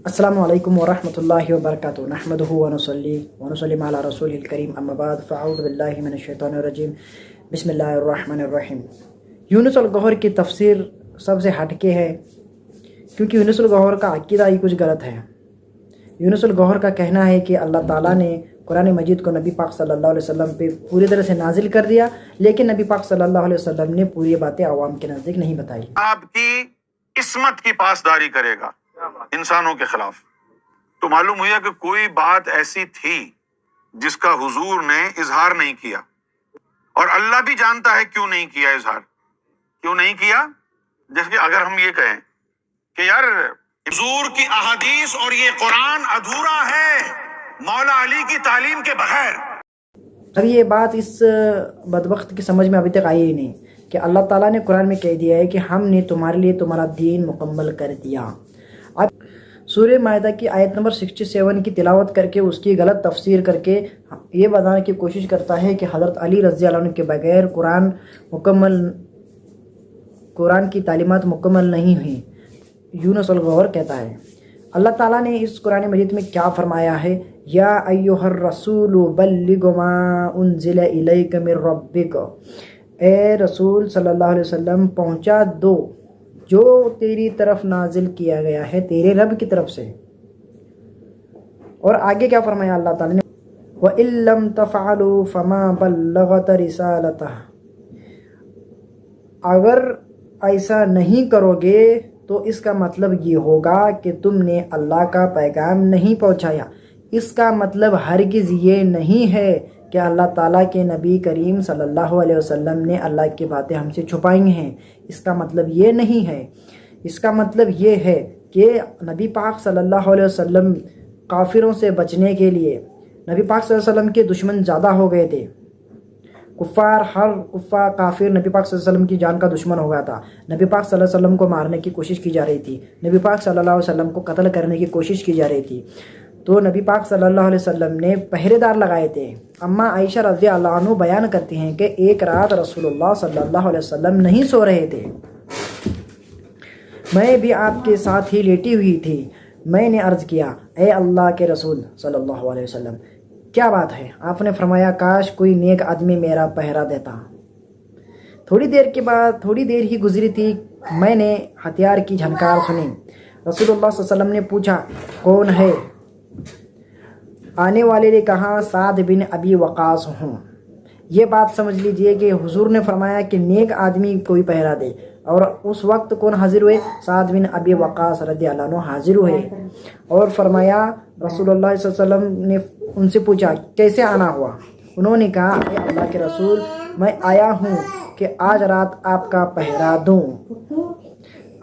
السلام علیکم ورحمۃ اللہ وبرکاتہ نحمدہ ونصلی علی رسول الکریم اما بعد فاعوذ باللہ من الشیطان الرجیم بسم اللہ الرحمن الرحیم۔ یونس الگوہر کی تفسیر سب سے ہٹ کے ہے، کیونکہ یونس الگوہر کا عقیدہ ہی کچھ غلط ہے۔ یونس الگوہر کا کہنا ہے کہ اللہ تعالیٰ نے قرآن مجید کو نبی پاک صلی اللہ علیہ وسلم پہ پوری طرح سے نازل کر دیا، لیکن نبی پاک صلی اللہ علیہ وسلم نے پوری باتیں عوام کے نزدیک نہیں بتائی۔ آپ کی عصمت کی پاسداری کرے گا انسانوں کے خلاف۔ تو معلوم ہوا کہ کوئی بات ایسی تھی جس کا حضور نے اظہار نہیں کیا، اور اللہ بھی جانتا ہے کیوں نہیں کیا اظہار، کیوں نہیں کیا۔ جیسے کہ اگر ہم یہ کہیں کہ یار حضور کی احادیث اور یہ قرآن ادھورا ہے مولا علی کی تعلیم کے بغیر۔ اب یہ بات اس بدبخت کی سمجھ میں ابھی تک آئی ہی نہیں کہ اللہ تعالیٰ نے قرآن میں کہہ دیا ہے کہ ہم نے تمہارے لیے تمہارا دین مکمل کر دیا۔ اب سورہ مائدہ کی آیت نمبر 67 کی تلاوت کر کے اس کی غلط تفسیر کر کے یہ بتانے کی کوشش کرتا ہے کہ حضرت علی رضی اللہ عنہ کے بغیر قرآن کی تعلیمات مکمل نہیں ہوئی۔ یونس الگوہر کہتا ہے اللہ تعالیٰ نے اس قرآن مجید میں کیا فرمایا ہے، یا ایھا الرسول بلغ ما انزل الیک من ربک، اے رسول صلی اللہ علیہ وسلم پہنچا دو جو تیری طرف نازل کیا گیا ہے تیرے رب کی طرف سے۔ اور آگے کیا فرمایا اللہ تعالیٰ نے، وَإِن لَّمْ تَفْعَلُوا فَمَا بَلَّغْتَ رِسَالَتَهُ، اگر ایسا نہیں کرو گے تو اس کا مطلب یہ ہوگا کہ تم نے اللہ کا پیغام نہیں پہنچایا۔ اس کا مطلب ہرگز یہ نہیں ہے کہ اللہ تعالیٰ کے نبی کریم صلی اللہ علیہ وسلم نے اللہ کی باتیں ہم سے چھپائی ہیں۔ اس کا مطلب یہ نہیں ہے۔ اس کا مطلب یہ ہے کہ نبی پاک صلی اللہ علیہ وسلم کافروں سے بچنے کے لیے، نبی پاک صلی اللہ علیہ وسلم کے دشمن زیادہ ہو گئے تھے، کافر نبی پاک صلی اللہ علیہ وسلم کی جان کا دشمن ہو گیا تھا، نبی پاک صلی اللہ علیہ وسلم کو مارنے کی کوشش کی جا رہی تھی، نبی پاک صلی اللہ علیہ وسلم کو قتل کرنے کی کوشش کی جا رہی تھی۔ تو نبی پاک صلی اللہ علیہ وسلم نے پہرے دار لگائے تھے۔ اما عائشہ رضی اللہ عنہ بیان کرتی ہیں کہ ایک رات رسول اللہ صلی اللہ علیہ وسلم نہیں سو رہے تھے، میں بھی آپ کے ساتھ ہی لیٹی ہوئی تھی۔ میں نے عرض کیا، اے اللہ کے رسول صلی اللہ علیہ وسلم کیا بات ہے؟ آپ نے فرمایا، کاش کوئی نیک آدمی میرا پہرا دیتا۔ تھوڑی دیر ہی گزری تھی، میں نے ہتھیار کی جھنکار سنی۔ رسول اللہ صلی اللہ علیہ وسلم نے پوچھا، کون ہے؟ آنے والے نے کہا، سعد بن ابی وقاص ہوں۔ یہ بات سمجھ لیجئے کہ حضور نے فرمایا کہ نیک آدمی کوئی پہرا دے، اور اس وقت کون حاضر ہوئے؟ سعد بن ابی وقاص رضی اللہ عنہ حاضر ہوئے، اور فرمایا رسول اللہ صلی اللہ علیہ وسلم نے ان سے پوچھا کیسے آنا ہوا؟ انہوں نے کہا، اے اللہ کے رسول، میں آیا ہوں کہ آج رات آپ کا پہرا دوں۔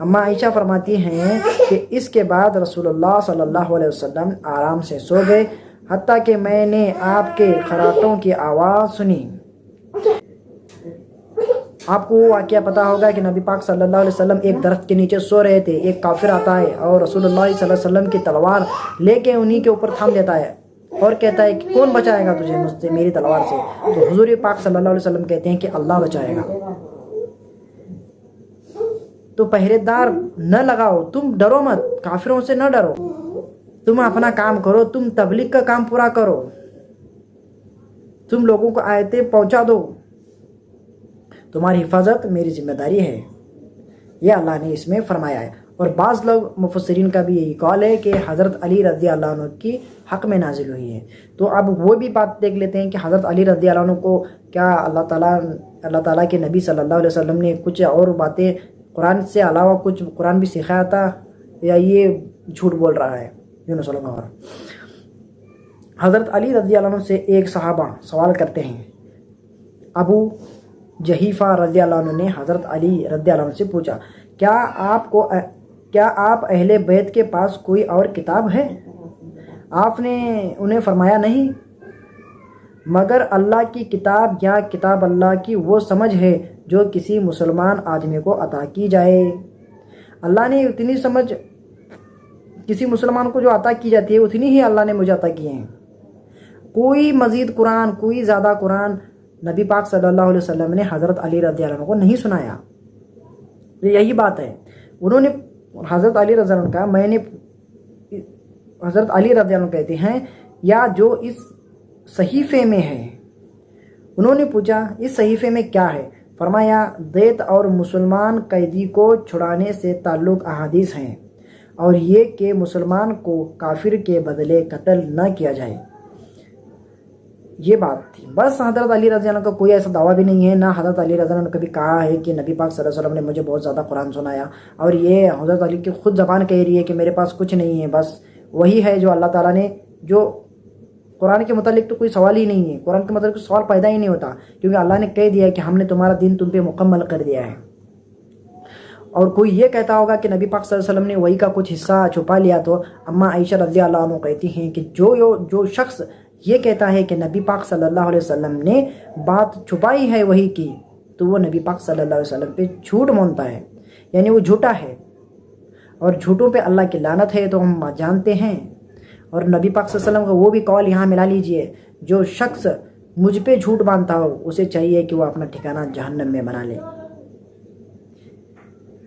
اما عائشہ فرماتی ہیں کہ اس کے بعد رسول اللہ صلی اللہ علیہ وسلم آرام سے سو گئے، حتیٰ کہ میں نے آپ کے خراٹوں کی آواز سنی۔ آپ کو واقعہ پتا ہوگا کہ نبی پاک صلی اللہ علیہ وسلم ایک درخت کے نیچے سو رہے تھے، ایک کافر آتا ہے اور رسول اللہ صلی اللہ علیہ وسلم کی تلوار لے کے انہی کے اوپر تھام دیتا ہے اور کہتا ہے کہ کون بچائے گا تجھے مجھ سے، میری تلوار سے؟ تو حضور پاک صلی اللہ علیہ وسلم کہتے ہیں کہ اللہ بچائے گا۔ تو پہرے دار نہ لگاؤ، تم ڈرو مت، کافروں سے نہ ڈرو، تم اپنا کام کرو، تم تبلیغ کا کام پورا کرو، تم لوگوں کو آیتیں پہنچا دو، تمہاری حفاظت میری ذمہ داری ہے۔ یہ اللہ نے اس میں فرمایا ہے۔ اور بعض لوگ مفسرین کا بھی یہی قول ہے کہ حضرت علی رضی اللہ عنہ کی حق میں نازل ہوئی ہے۔ تو اب وہ بھی بات دیکھ لیتے ہیں کہ حضرت علی رضی اللہ عنہ کو کیا اللہ تعالیٰ کے نبی صلی اللہ علیہ وسلم نے کچھ اور باتیں قرآن سے علاوہ کچھ قرآن بھی سکھایا تھا، یا یہ جھوٹ بول رہا ہے یونس الگوہر؟ حضرت علی رضی اللہ عنہ سے ایک صحابہ سوال کرتے ہیں، ابو جحیفہ رضی اللہ عنہ نے حضرت علی رضی اللہ عنہ سے پوچھا، کیا آپ اہل بیت کے پاس کوئی اور کتاب ہے؟ آپ نے انہیں فرمایا، نہیں، مگر اللہ کی کتاب یا کتاب اللہ کی وہ سمجھ ہے جو کسی مسلمان آدمی کو عطا کی جائے۔ اللہ نے اتنی سمجھ کسی مسلمان کو جو عطا کی جاتی ہے اتنی ہی اللہ نے مجھے عطا کی ہیں۔ کوئی مزید قرآن، کوئی زیادہ قرآن نبی پاک صلی اللہ علیہ وسلم نے حضرت علی رضی اللہ عنہ کو نہیں سنایا۔ یہی بات ہے، انہوں نے حضرت علی رضی اللہ عنہ کا، میں نے حضرت علی رضی اللہ عنہ کہتے ہیں یا جو اس صحیفے میں ہے. انہوں نے پوچھا اس صحیفے میں کیا ہے؟ فرمایا دیت اور مسلمان قیدی کو چھڑانے سے تعلق احادیث ہیں اور یہ کہ مسلمان کو کافر کے بدلے قتل نہ کیا جائے. یہ بات تھی. بس حضرت علی رضی اللہ عنہ کا کوئی ایسا دعویٰ بھی نہیں ہے، نہ حضرت علی رضی اللہ عنہ نے کبھی کہا ہے کہ نبی پاک صلی اللہ علیہ وسلم نے مجھے بہت زیادہ قرآن سنایا، اور یہ حضرت علی کی خود زبان کہہ رہی ہے کہ میرے پاس کچھ نہیں ہے، بس وہی ہے جو اللہ تعالیٰ نے، جو قرآن کے متعلق تو کوئی سوال ہی نہیں ہے، قرآن کے متعلق سوال پیدا ہی نہیں ہوتا، کیونکہ اللہ نے کہہ دیا ہے کہ ہم نے تمہارا دین تم پہ مکمل کر دیا ہے. اور کوئی یہ کہتا ہوگا کہ نبی پاک صلی اللہ علیہ وسلم نے وہی کا کچھ حصہ چھپا لیا، تو اما عائشہ رضی اللہ عنہ کہتی ہیں کہ جو شخص یہ کہتا ہے کہ نبی پاک صلی اللہ علیہ وسلم نے بات چھپائی ہے وہی کی، تو وہ نبی پاک صلی اللہ علیہ وسلم پہ جھوٹ مونتا ہے، یعنی وہ جھوٹا ہے، اور جھوٹوں پہ اللہ کی لعنت ہے، تو ہم جانتے ہیں. اور نبی پاک صلی اللہ علیہ وسلم کا وہ بھی قول یہاں ملا لیجئے، جو شخص مجھ پہ جھوٹ باندھتا ہو اسے چاہیے کہ وہ اپنا ٹھکانہ جہنم میں بنا لے.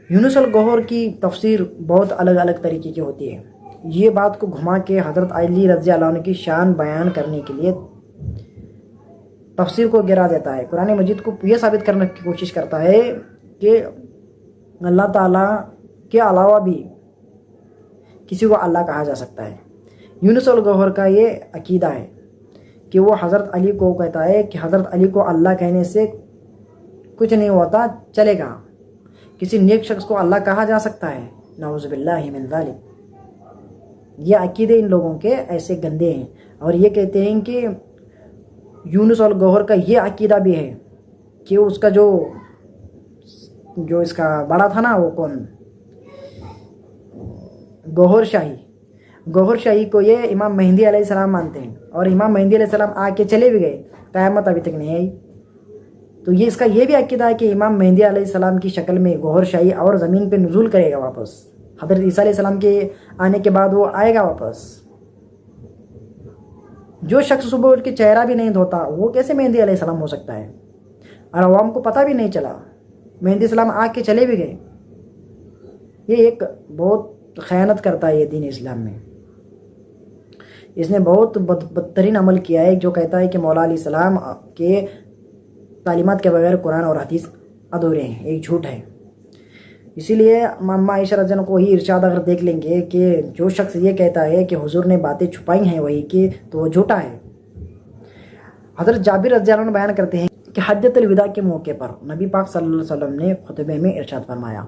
یونس الگوہر کی تفسیر بہت الگ الگ طریقے کی ہوتی ہے. یہ بات کو گھما کے حضرت علی رضی اللہ عنہ کی شان بیان کرنے کے لیے تفسیر کو گرا دیتا ہے. قرآن مجید کو یہ ثابت کرنے کی کوشش کرتا ہے کہ اللہ تعالیٰ کے علاوہ بھی کسی کو اللہ کہا جا سکتا ہے. یونس الگوہر کا یہ عقیدہ ہے کہ وہ حضرت علی کو کہتا ہے کہ حضرت علی کو اللہ کہنے سے کچھ نہیں ہوتا، چلے گا. کسی نیک شخص کو اللہ کہا جا سکتا ہے، نعوذ باللہ من ذالک. یہ عقیدے ان لوگوں کے ایسے گندے ہیں. اور یہ کہتے ہیں کہ یونس الگوہر کا یہ عقیدہ بھی ہے کہ اس کا جو اس کا بڑا تھا نا، وہ کون، گوہر شاہی کو یہ امام مہدی علیہ السلام مانتے ہیں، اور امام مہدی علیہ السلام آ کے چلے بھی گئے، قیامت ابھی تک نہیں آئی. تو اس کا یہ بھی عقیدہ ہے کہ امام مہدی علیہ السلام کی شکل میں گوہر شاہی اور زمین پہ نزول کرے گا واپس. حضرت عیسیٰ علیہ السلام کے آنے کے بعد وہ آئے گا واپس. جو شخص صبح اٹھ کے چہرہ بھی نہیں دھوتا وہ کیسے مہدی علیہ السلام ہو سکتا ہے؟ اور عوام کو پتہ بھی نہیں چلا، مہدی السلام آ کے چلے بھی گئے. یہ ایک بہت خیانت کرتا ہے یہ دین اسلام میں. اس نے بہت بدترین عمل کیا ہے جو کہتا ہے کہ مولا علیہ السلام کے تعلیمات کے بغیر قرآن اور حدیث ادھورے ہیں. ایک جھوٹ ہے. اسی لیے اماں عائشہ رضی اللہ عنہ کو ہی ارشاد اگر دیکھ لیں گے کہ جو شخص یہ کہتا ہے کہ حضور نے باتیں چھپائی ہیں وہی کی، تو وہ جھوٹا ہے. حضرت جابر رضی اللہ عنہ بیان کرتے ہیں کہ حجۃ الوداع کے موقع پر نبی پاک صلی اللہ علیہ وسلم نے خطبے میں ارشاد فرمایا،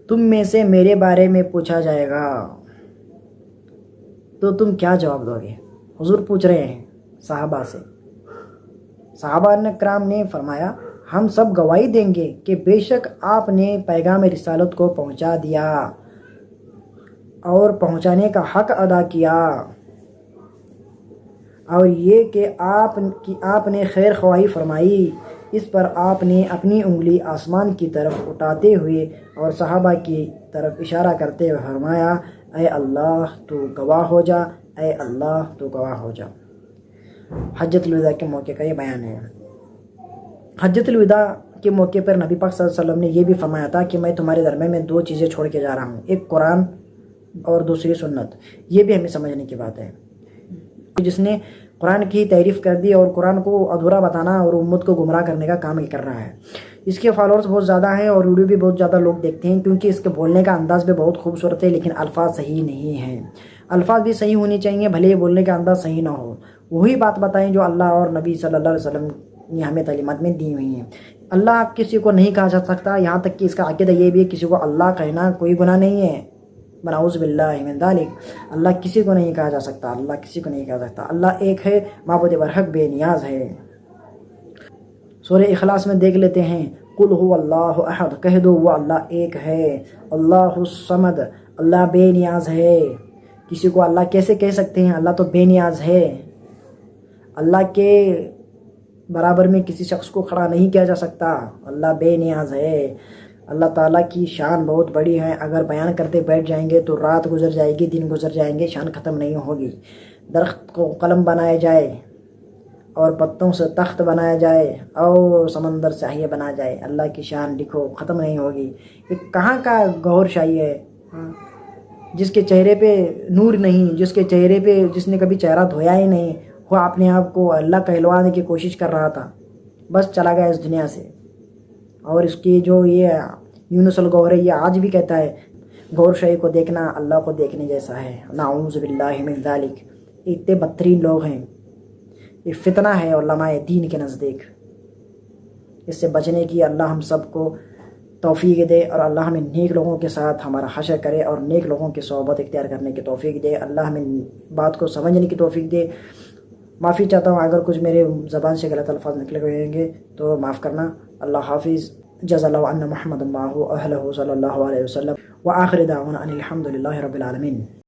تم میں سے میرے بارے میں پوچھا جائے گا تو تم کیا جواب دو گے؟ حضور پوچھ رہے ہیں صحابہ سے. صحابہ کرام نے فرمایا ہم سب گواہی دیں گے کہ بے شک آپ نے پیغام رسالت کو پہنچا دیا اور پہنچانے کا حق ادا کیا، اور یہ کہ آپ نے خیر خواہی فرمائی. اس پر آپ نے اپنی انگلی آسمان کی طرف اٹھاتے ہوئے اور صحابہ کی طرف اشارہ کرتے ہوئے فرمایا، اے اللہ تو گواہ ہو جا، اے اللہ تو گواہ ہو جا. حجۃ الوداع کے موقع کا یہ بیان ہے. حجۃ الوداع کے موقع پر نبی پاک صلی اللہ علیہ وسلم نے یہ بھی فرمایا تھا کہ میں تمہارے درمیان میں 2 چیزیں چھوڑ کے جا رہا ہوں، ایک قرآن اور دوسری سنت. یہ بھی ہمیں سمجھنے کی بات ہے. جس نے قرآن کی تعریف کر دی اور قرآن کو ادھورا بتانا اور امت کو گمراہ کرنے کا کام ہی کر رہا ہے. اس کے فالوورز بہت زیادہ ہیں اور ویڈیو بھی بہت زیادہ لوگ دیکھتے ہیں، کیونکہ اس کے بولنے کا انداز بھی بہت خوبصورت ہے، لیکن الفاظ صحیح نہیں ہیں. الفاظ بھی صحیح ہونی چاہیے، بھلے یہ بولنے کا انداز صحیح نہ ہو. وہی بات بتائیں جو اللہ اور نبی صلی اللہ علیہ وسلم نے ہمیں تعلیمات میں دی ہوئی ہیں. اللہ کسی کو نہیں کہا جا سکتا، یہاں تک کہ اس کا عقیدہ یہ بھی ہے کسی کو اللہ کہنا کوئی گناہ نہیں ہے. نعوذ باللہ من ذالک. اللہ کسی کو نہیں کہا جا سکتا، اللہ کسی کو نہیں کہا سکتا. اللہ ایک ہے، معبود برحق بے نیاز ہے. سورہ اخلاص میں دیکھ لیتے ہیں، قل هو اللہ احد، کہہ دو وہ اللہ ایک ہے. اللہ الصمد، اللہ بے نیاز ہے. کسی کو اللہ کیسے کہہ سکتے ہیں؟ اللہ تو بے نیاز ہے. اللہ کے برابر میں کسی شخص کو کھڑا نہیں کیا جا سکتا. اللہ بے نیاز ہے. اللہ تعالیٰ کی شان بہت بڑی ہے. اگر بیان کرتے بیٹھ جائیں گے تو رات گزر جائے گی، دن گزر جائیں گے، شان ختم نہیں ہوگی. درخت کو قلم بنایا جائے اور پتوں سے تخت بنایا جائے اور سمندر سے احیا بنا جائے، اللہ کی شان لکھو ختم نہیں ہوگی. یہ کہاں کا گوہر شاہی ہے؟ جس کے چہرے پہ نور نہیں، جس کے چہرے پہ جس نے کبھی چہرہ دھویا ہی نہیں، وہ اپنے آپ کو اللہ کہلوانے کی کوشش کر رہا تھا، بس چلا گیا اس دنیا سے۔ اور اس کی جو یہ یونس الغور ہے، یہ آج بھی کہتا ہے غور شاہی کو دیکھنا اللہ کو دیکھنے جیسا ہے، نعوذ باللہ من ذالک۔ اتنے بدترین لوگ ہیں، یہ فتنہ ہے علماء دین کے نزدیک۔ اس سے بچنے کی اللہ ہم سب کو توفیق دے، اور اللہ ہمیں نیک لوگوں کے ساتھ ہمارا حشر کرے اور نیک لوگوں کی صحبت اختیار کرنے کی توفیق دے۔ اللہ ہمیں بات کو سمجھنے کی توفیق دے۔ معافی چاہتا ہوں اگر کچھ میرے زبان سے غلط الفاظ نکلے ہوئے ہوں گے تو معاف کرنا۔ اللہ حافظ۔ جزا اللہ عنا محمد اللہ اہلہ صلی اللہ علیہ وسلم، وآخر دعوانا ان الحمد للہ رب العالمین۔